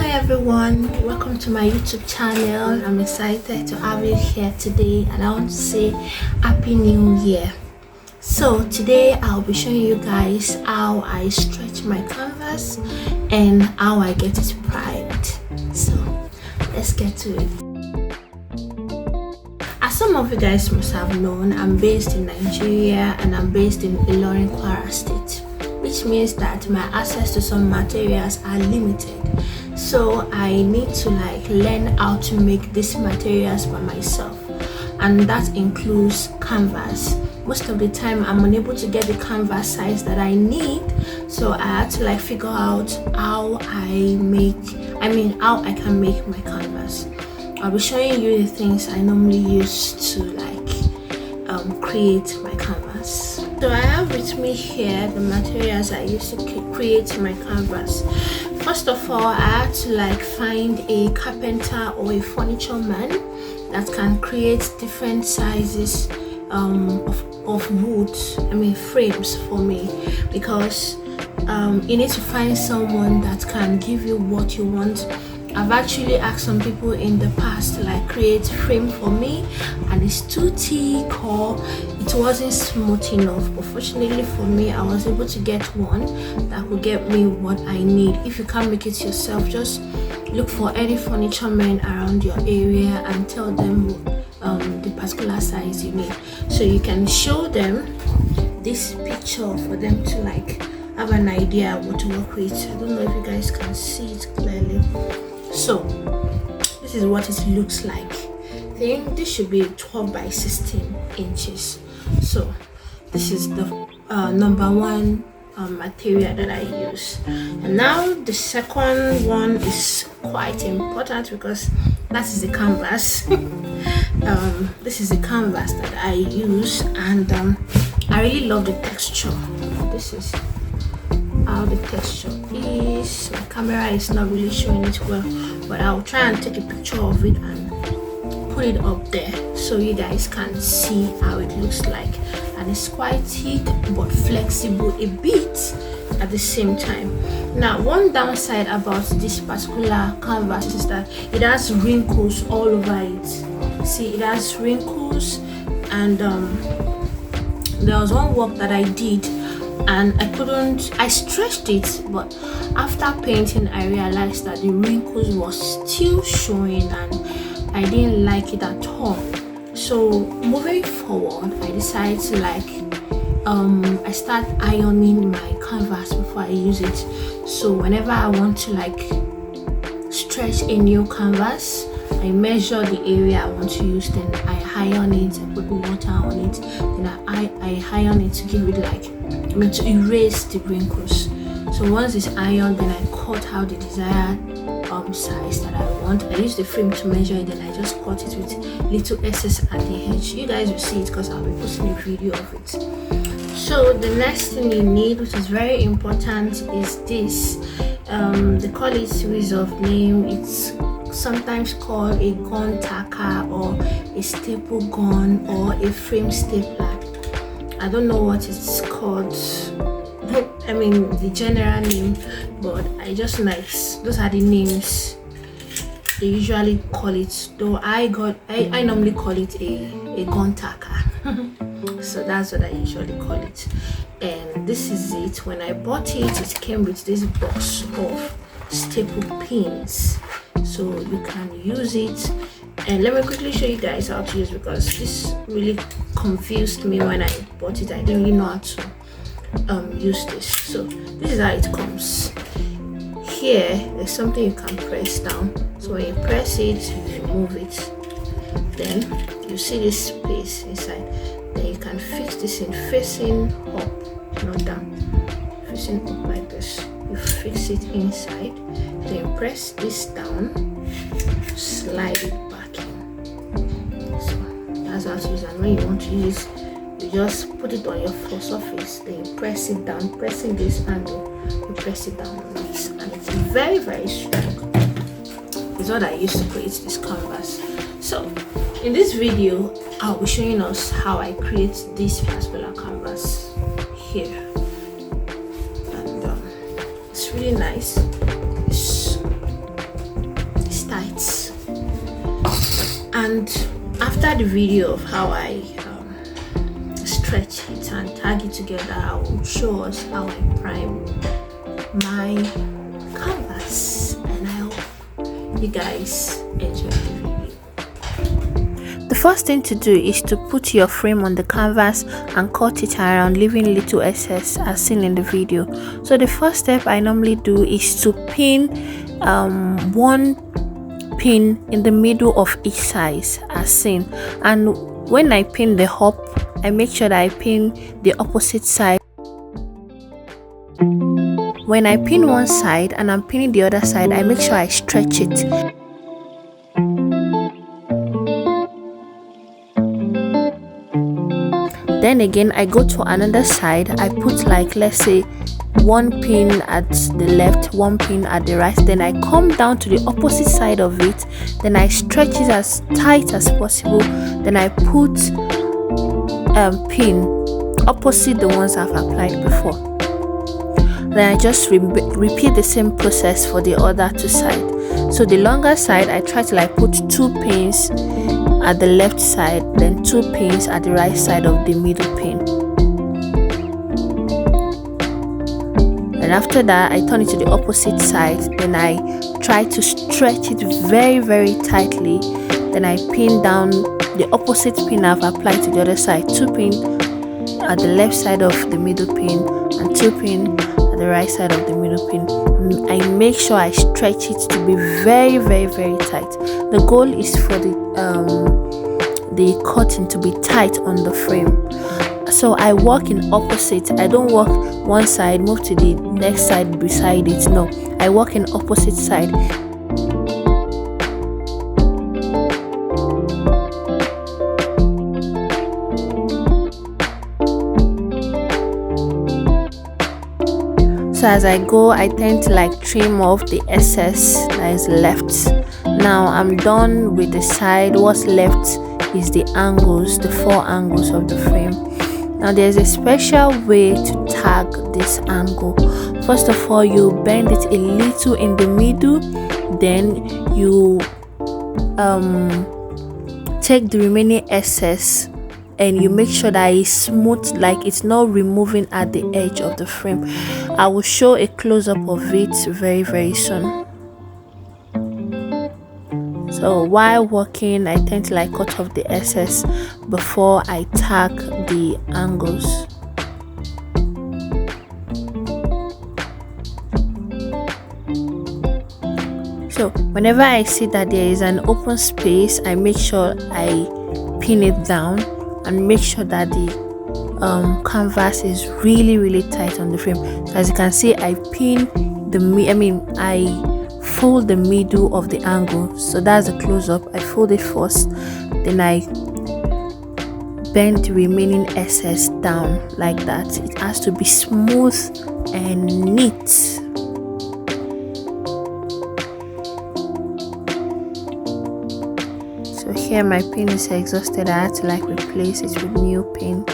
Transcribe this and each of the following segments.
everyone, welcome to my YouTube channel. I'm excited to have you here today and I want to say Happy New Year. So today I'll be showing you guys how I stretch my canvas and how I get it primed. So let's get to it. As some of you guys must have known, I'm based in Nigeria and I'm based in Ilorin, Kwara State, which means that my access to some materials are limited. So I need to learn how to make these materials by myself, and that includes canvas. Most of the time I'm unable to get the canvas size that I need, so I had to figure out how I can make my canvas. I'll be showing you the things I normally use to create my canvas. So I have with me here the materials I use to create my canvas. First of all, I had to find a carpenter or a furniture man that can create different sizes of wood, frames for me, because you need to find someone that can give you what you want. I've actually asked some people in the past to create frame for me, and it's too thick or it wasn't smooth enough. But fortunately for me, I was able to get one that will get me what I need. If you can't make it yourself, just look for any furniture man around your area and tell them the particular size you need, so you can show them this picture for them to have an idea what to work with. I don't know if you guys can see it clearly. So this is what it looks like. I think this should be 12 by 16 inches. So this is the number one material that I use. And now the second one is quite important because that is the canvas. This is the canvas that I use, and I really love the texture. This is how the texture is. My camera is not really showing it well, but I'll try and take a picture of it and put it up there so you guys can see how it looks like. And it's quite thick but flexible a bit at the same time. Now, one downside about this particular canvas is that it has wrinkles all over it. See, it has wrinkles, and there was one work that I did and I stretched it, but after painting I realized that the wrinkles was still showing and I didn't like it at all. So moving forward, I decided to I start ironing my canvas before I use it. So whenever I want to stretch a new canvas, I measure the area I want to use, then I iron it, I put water on it, then I iron it to give it to erase the wrinkles. So once it's ironed, then I cut out the desired size that I want. I use the frame to measure it, then I just cut it with little excess at the edge. You guys will see it because I'll be posting a video of it. So the next thing you need, which is very important, is this. They call it series of name. It's sometimes called a gun tacker or a staple gun or a frame stapler. I don't know what it's called, the general name, but I just those are the names they usually call it, though I normally call it a gun tacker. So that's what I usually call it. And this is it. When I bought it, it came with this box of staple pins, so you can use it. And let me quickly show you guys how to use, because this really confused me when I bought it. I didn't really know how to use this. So this is how it comes. Here there's something you can press down, so when you press it, you remove it, then you see this space inside. Then you can fix this in facing up, not down, facing up like this. You fix it inside, then you press this down, slide it back in. So that's how to use it. And when you want to use, you just put it on your floor surface, then you press it down, pressing this handle, you press it down on this, and it's very, very strong. It's what I used to create this canvas. So in this video, I'll be showing us how I create this particular canvas here, and it's really nice. It's And after the video of how I stretch it and tag it together, I will show us how I prime my canvas, and I hope you guys enjoy the video. The first thing to do is to put your frame on the canvas and cut it around, leaving little excess as seen in the video. So the first step I normally do is to pin one pin in the middle of each side as seen, and when I pin the hop, I make sure that I pin the opposite side. When I pin one side and I'm pinning the other side, I make sure I stretch it. Then again, I go to another side. I put, like, let's say one pin at the left, one pin at the right. Then I come down to the opposite side of it. Then I stretch it as tight as possible. Then I put pin opposite the ones I've applied before. Then I just repeat the same process for the other two sides. So the longer side, I try to like put 2 pins at the left side, then 2 pins at the right side of the middle pin. And after that, I turn it to the opposite side. Then I try to stretch it very, very tightly. Then I pin down the opposite pin I've applied to the other side, 2 pins at the left side of the middle pin and 2 pins at the right side of the middle pin. I make sure I stretch it to be very, very, very tight. The goal is for the cutting to be tight on the frame. So I work in opposite. I don't work one side, move to the next side beside it. No, I work in opposite side. So as I go, I tend to like trim off the excess that is left. Now I'm done with the side. What's left is the angles, the 4 angles of the frame. Now there's a special way to tag this angle. First of all, you bend it a little in the middle, then you take the remaining excess and you make sure that it's smooth, like it's not removing at the edge of the frame. I will show a close-up of it very, very soon. So while working, I tend to like cut off the excess before I tag the angles. So whenever I see that there is an open space, I make sure I pin it down and make sure that the canvas is really, really tight on the frame. So as you can see, I pin I fold the middle of the angle. So that's a close-up. I fold it first, then I bend the remaining excess down like that. It has to be smooth and neat. So here my pin is exhausted. I had to like replace it with new paint.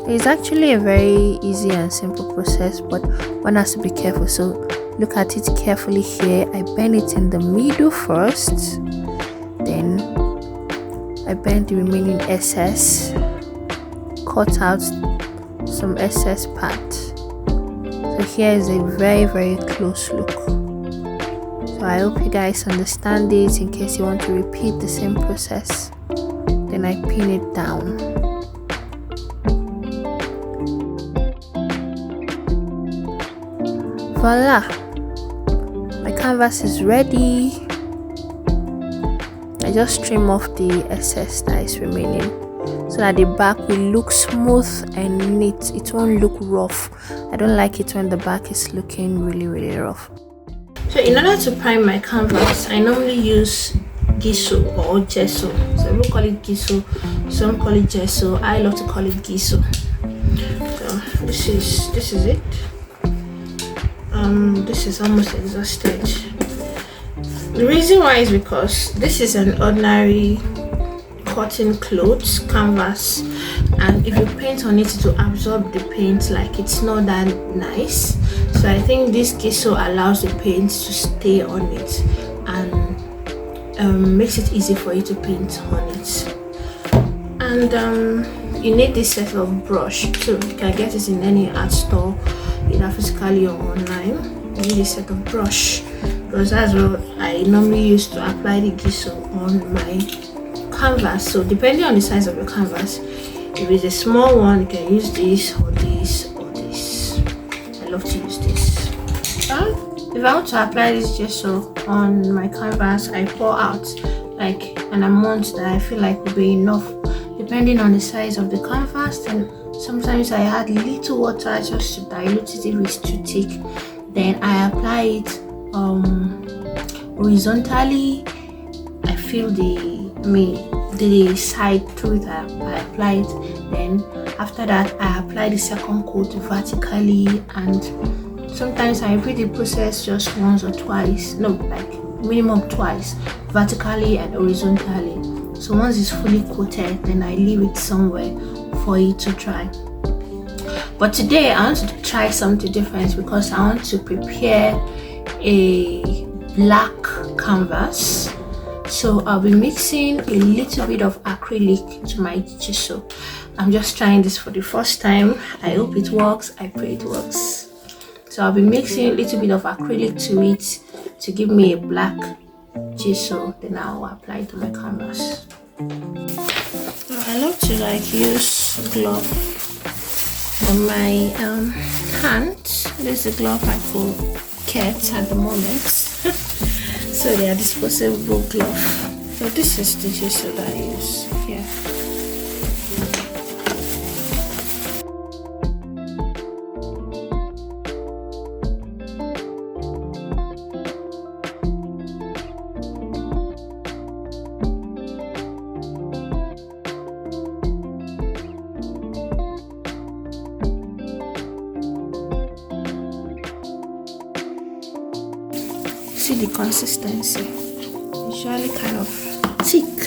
It's actually a very easy and simple process, but one has to be careful. So look at it carefully here. I bend it in the middle first, then I bend the remaining excess, cut out some excess part. So here is a very, very close look. So I hope you guys understand it. In case you want to repeat the same process, then I pin it down. Voila, my canvas is ready. I just trim off the excess that is remaining so that the back will look smooth and neat. It won't look rough. I don't like it when the back is looking really, really rough. So in order to prime my canvas, I normally use Gesso or Gesso. So we call it Gesso, some call it Gesso. I love to call it Gesso. So this is it. This is almost exhausted. The reason why is because this is an ordinary cotton clothes canvas, and if you paint on it to absorb the paint, like it's not that nice. So I think this Gesso allows the paint to stay on it and makes it easy for you to paint on it. And you need this set of brush too. You can get it in any art store, either physically or online. You need a set of brush, because that's what I normally use to apply the gesso on my canvas. So depending on the size of your canvas, if it's a small one, you can use this or this or this. I love to use this. If I want to apply this gesso on my canvas, I pour out like an amount that I feel like will be enough, depending on the size of the canvas. And sometimes I add little water just to dilute it if it's too thick. Then I apply it horizontally. I feel the side through it. I apply it. Then after that, I apply the second coat vertically, and sometimes I repeat the process just once or twice. No, like minimum twice, vertically and horizontally. So once it's fully coated, then I leave it somewhere for it to dry. But today I want to try something different, because I want to prepare a black canvas. So I'll be mixing a little bit of acrylic to my gesso. I'm just trying this for the first time. I hope it works. I pray it works. So I'll be mixing a little bit of acrylic to it to give me a black gesso. Then I'll apply it to my canvas. I love to use glove on my hand. This is a glove I could get at the moment. So they are disposable glove. So this is the gesso that I use here. See the consistency, usually kind of thick.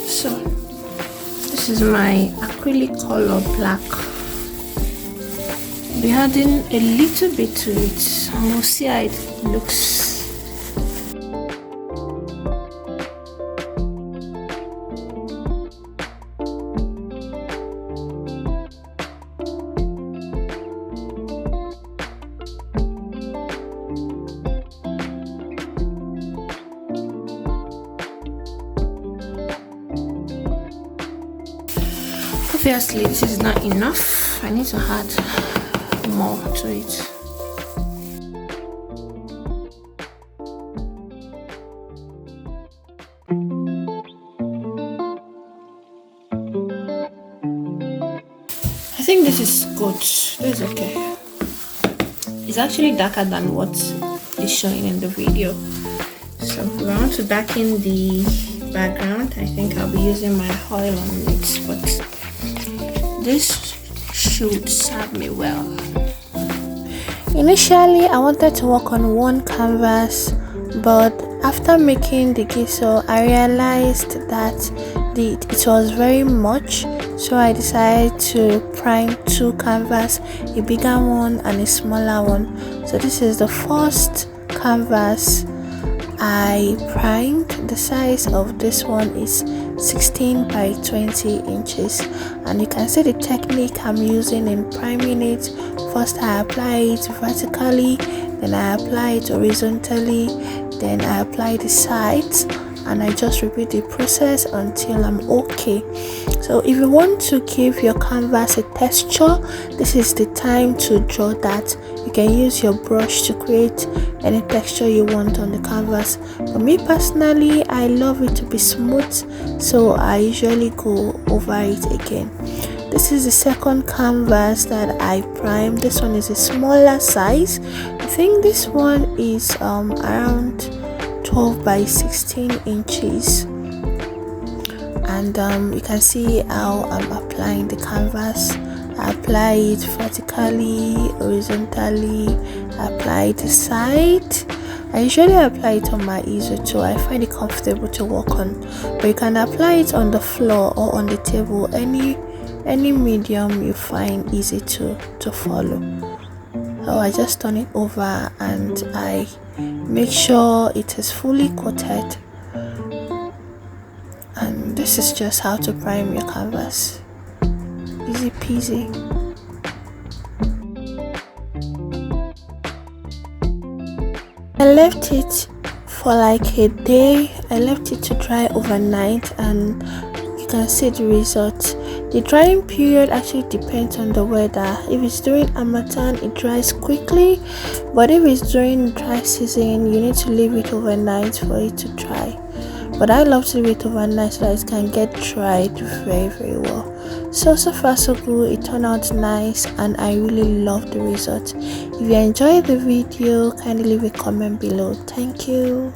So this is my acrylic color black. I'll be adding a little bit to it, and we'll see how it looks. Obviously, this is not enough. I need to add more to it. I think this is good. This is okay. It's actually darker than what is showing in the video. So if I want to darken the background, I think I'll be using my oil on it, but this should serve me well. Initially, I wanted to work on one canvas, but after making the gesso, I realized that it was very much, so I decided to prime two canvas, a bigger one and a smaller one. So this is the first canvas I primed. The size of this one is 16 by 20 inches, and you can see the technique I'm using in priming it. First I apply it vertically, then I apply it horizontally, then I apply the sides, and I just repeat the process until I'm okay. So if you want to give your canvas a texture, this is the time to draw that. You can use your brush to create any texture you want on the canvas. For me personally, I love it to be smooth, so I usually go over it again. This is the second canvas that I primed. This one is a smaller size. I think this one is around 12 by 16 inches, and you can see how I'm applying the canvas. I apply it vertically, horizontally, I apply the side, I usually apply it on my easel too. I find it comfortable to work on, but you can apply it on the floor or on the table, any medium you find easy to follow. So I just turn it over and I make sure it is fully coated. And this is just how to prime your canvas. Easy peasy. I left it for like a day. I left it to dry overnight and you can see the results. The drying period actually depends on the weather. If it's during Harmattan, it dries quickly, but if it's during dry season, you need to leave it overnight for it to dry. But I love to leave it overnight so that it can get dried very well. So far so good. It turned out nice and I really love the result. If you enjoyed the video, kindly leave a comment below. Thank you.